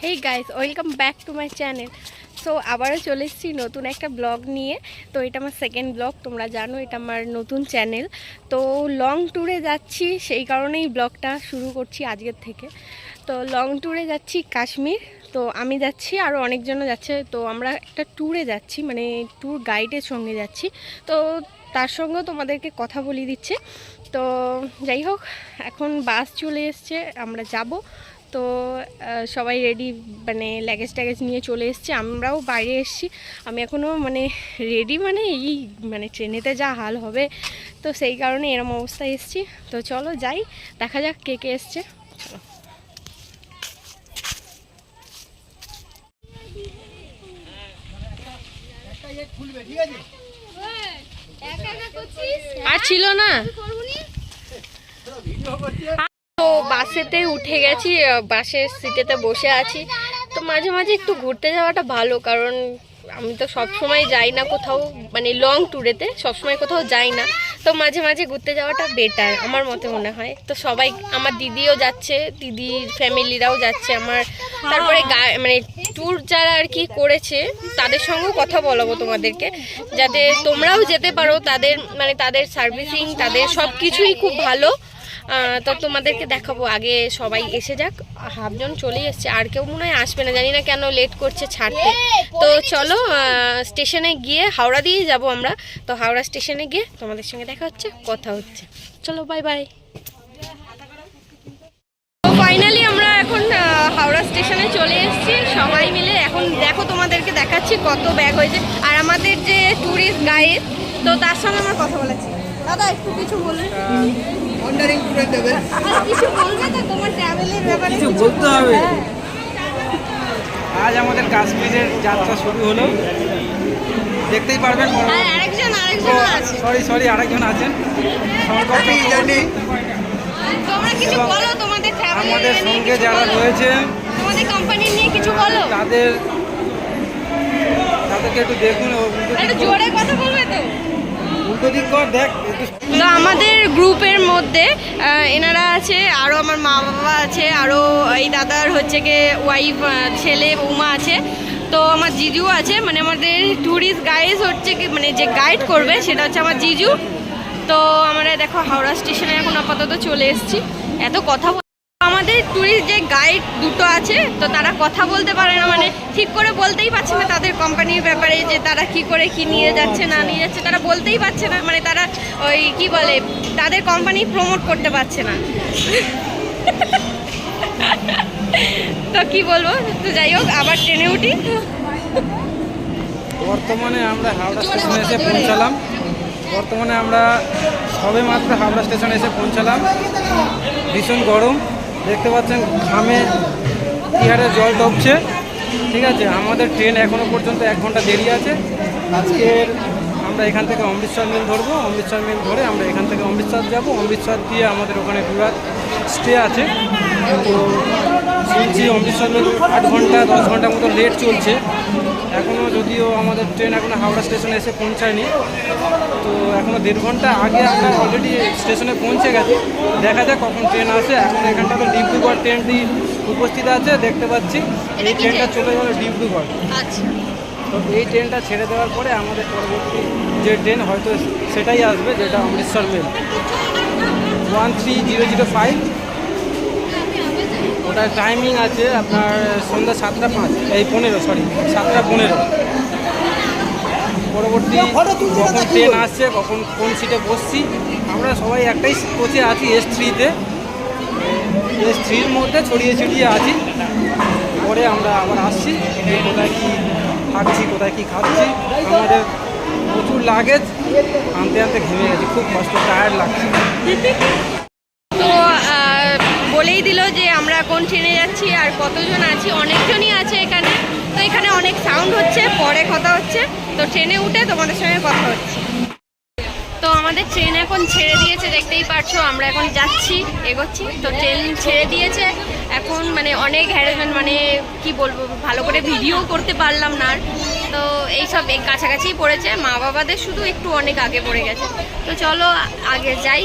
Hey guys, welcome back to my channel. So আবারও চলে এসেছি নতুন একটা ব্লগ নিয়ে। তো এটা আমার সেকেন্ড ব্লগ, তোমরা জানো এটা আমার নতুন চ্যানেল। তো লং ট্যুরে যাচ্ছি, সেই কারণেই ব্লগটা শুরু করছি আজকের থেকে। তো লং ট্যুরে যাচ্ছি কাশ্মীর। তো আমি যাচ্ছি, আরও অনেকজনও যাচ্ছে। তো আমরা একটা ট্যুরে যাচ্ছি, মানে ট্যুর গাইডের সঙ্গে যাচ্ছি। তো তার সঙ্গেও তোমাদেরকে কথা বলিয়ে দিচ্ছে। তো যাই হোক, এখন বাস চলে এসছে, আমরা যাব। তো সবাই রেডি, মানে লাগেজ ট্যাগেজ নিয়ে চলে এসছে, আমরাও বাইরে এসেছি। আমি এখনও মানে রেডি, মানে এই মানে ট্রেনেতে যা হাল হবে, তো সেই কারণে এরম অবস্থায় এসেছি। তো চলো যাই, দেখা যাক কে কে এসছে। চলো। আর ছিল না, তো বাসেতে উঠে গেছি, বাসের সিটেতে বসে আছি। তো মাঝে মাঝে একটু ঘুরতে যাওয়াটা ভালো, কারণ আমি তো সব সময় যাই না কোথাও, মানে লং ট্যুরেতে সবসময় কোথাও যাই না। তো মাঝে মাঝে ঘুরতে যাওয়াটা বেটার আমার মতে মনে হয়। তো সবাই, আমার দিদিও যাচ্ছে, দিদির ফ্যামিলিরাও যাচ্ছে আমার। তারপরে মানে ট্যুর যারা আর কি করেছে তাদের সঙ্গেও কথা বলাবো তোমাদেরকে, যাতে তোমরাও যেতে পারো। তাদের মানে তাদের সার্ভিসিং, তাদের সব কিছুই খুব ভালো। তো তোমাদেরকে দেখাবো। আগে সবাই এসে যাক, হাফজন চলেই এসছে, আর কেউ মনে হয় আসবে না, জানি না কেন লেট করছে ছাড়তে। তো চলো স্টেশনে গিয়ে, হাওড়া দিয়ে যাব আমরা। তো হাওড়া স্টেশনে গিয়ে তোমাদের সঙ্গে দেখা হচ্ছে, কথা হচ্ছে। চলো, বাই বাই। তো ফাইনালি আমরা এখন হাওড়া স্টেশনে চলে এসেছি সবাই মিলে। এখন দেখো, তোমাদেরকে দেখাচ্ছি কত ব্যাগ হয়েছে। আর আমাদের যে ট্যুরিস্ট গাইড, তো তার সঙ্গে আমার কথা বলেছি। দাদা একটু কিছু বলবেন? কিছু বলবে তো তোমার ট্রাভেলের ব্যাপারে? কিছু বলতে হবে। আজ আমাদের কাশ্মীরের যাত্রা শুরু হলো, দেখতেই পারবেন। আরেকজন আছে। সরি আরেকজন আছেন। তোমরা কিছু বলো তোমাদের ট্রাভেলের, আমাদের সঙ্গে যারা রয়েছে তোমাদের কোম্পানি নিয়ে কিছু বলো। তাদেরকে একটু দেখুন, একটু জোরে কথা বলবে তো? উল্টো দিক কর, দেখ। তো আমাদের গ্রুপের মধ্যে এনারা আছে, আরও আমার মা বাবা আছে, আরও এই দাদার হচ্ছে গিয়ে ওয়াইফ, ছেলে বৌমা আছে। তো আমার জিজু আছে, মানে আমাদের ট্যুরিস্ট গাইড হচ্ছে কি, মানে যে গাইড করবে সেটা হচ্ছে আমার জিজু। তো আমরা দেখো হাওড়া স্টেশনে এখন আপাতত চলে এসেছি। এত কথা আমাদের ট্যুরিস্ট যে গাইড দুটো আছে, তো তারা কথা বলতে পারে না, মানে ঠিক করে বলতেই পারছে না তাদের কোম্পানির ব্যাপারে, যে তারা কি করে কি নিয়ে যাচ্ছে না নিয়ে যাচ্ছে, তারা বলতেই পারছে না। মানে তারা ওই কি বলে, তাদের কোম্পানি প্রমোট করতে পারছে না। তো কি বলবো, তো যাই হোক, আবার ট্রেনে উঠি। বর্তমানে আমরা হাওড়া স্টেশনে এসে পৌঁছালাম। সবে মাত্র হাওড়া স্টেশনে এসে পৌঁছালাম। ভীষণ গরম, দেখতে পাচ্ছেন ঘামে চেহারে জল ডুবছে। ঠিক আছে, আমাদের ট্রেন এখনও পর্যন্ত 1 ঘন্টা দেরি আছে। আজকের আমরা এখান থেকে অমৃতসর মেল ধরবো, অমৃতসর মেল ধরে আমরা এখান থেকে অমৃতসর যাব। অমৃতসর দিয়ে আমাদের ওখানে 2 রাত স্টে আছে। তো শুনছি অমৃতসর মেল 8 ঘন্টা 10 ঘন্টার মতো লেট চলছে এখনও, যদিও আমাদের ট্রেন এখনও হাওড়া স্টেশনে এসে পৌঁছায়নি। তো এখনও 1.5 ঘন্টা আগে আমরা অলরেডি স্টেশনে পৌঁছে গেছি। দেখা যাক কখন ট্রেন আসে। এখন এখানটা তো ডিব্রুগড় ট্রেনটি উপস্থিত আছে, দেখতে পাচ্ছি। এই ট্রেনটা চলে যাবে ডিব্রুগড়। তো এই ট্রেনটা ছেড়ে দেওয়ার পরে আমাদের পরবর্তী যে ট্রেন হয়তো সেটাই আসবে, যেটা অমৃতসর মেল 13005। ওটার টাইমিং আছে আপনার সন্ধ্যা 7:15। পরবর্তী কখন ট্রেন আসছে, কখন কোন সিটে বসছি, আমরা সবাই একটাই কোচে আছি, S3-তে। S3-র মধ্যে ছড়িয়ে ছিটিয়ে আছি। পরে আমরা আবার আসছি, কোথায় কী থাকছি, কোথায় কী খাচ্ছি। আমাদের প্রচুর লাগেজ, আনতে আনতে ঘেমে গেছি, খুব কষ্ট, টায়ার্ড লাগছে। তো বলেই দিল যে আমরা কোন ট্রেনে যাচ্ছি আর কতজন আছি। অনেকজনই আছে এখানে। তো এখানে অনেক সাউন্ড হচ্ছে, পরে কথা হচ্ছে। তো ট্রেনে উঠে তোমাদের সঙ্গে কথা হচ্ছে। তো আমাদের ট্রেন এখন ছেড়ে দিয়েছে, দেখতেই পারছো। আমরা এখন যাচ্ছি, এগোচ্ছি। তো ট্রেন ছেড়ে দিয়েছে এখন, মানে অনেক হ্যারাসমেন্ট, মানে কি বলবো, ভালো করে ভিডিও করতে পারলাম না। তো এইসব কাছাকাছি পড়েছে, মা বাবাদের শুধু একটু অনেক আগে পড়ে গেছে। তো চলো আগে যাই,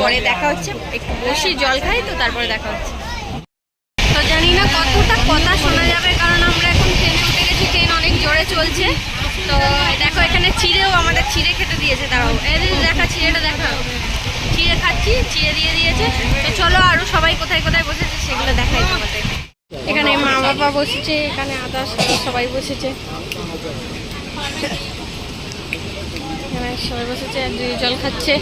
পরে দেখা হচ্ছে। একটু বসি, জল খাই, তো তারপরে দেখা হচ্ছে। তো জানি না কতটা কথা শোনা যাবে। চলছে। তো দেখো এখানে চিড়েও আমাদের চিড়ে খেতে দিয়েছে, তারাও এই দেখা চিড়েটা দেখা, চিড়ে খাচ্ছি, চিড়ে দিয়ে দিয়েছে। তো চলো আরও সবাই কোথায় কোথায় বসেছে সেগুলো দেখাই তোমাদের। এখানে মা বাবা বসেছে, এখানে আদার্স সবাই বসেছে, এখানে সবাই বসেছে, জল খাচ্ছে।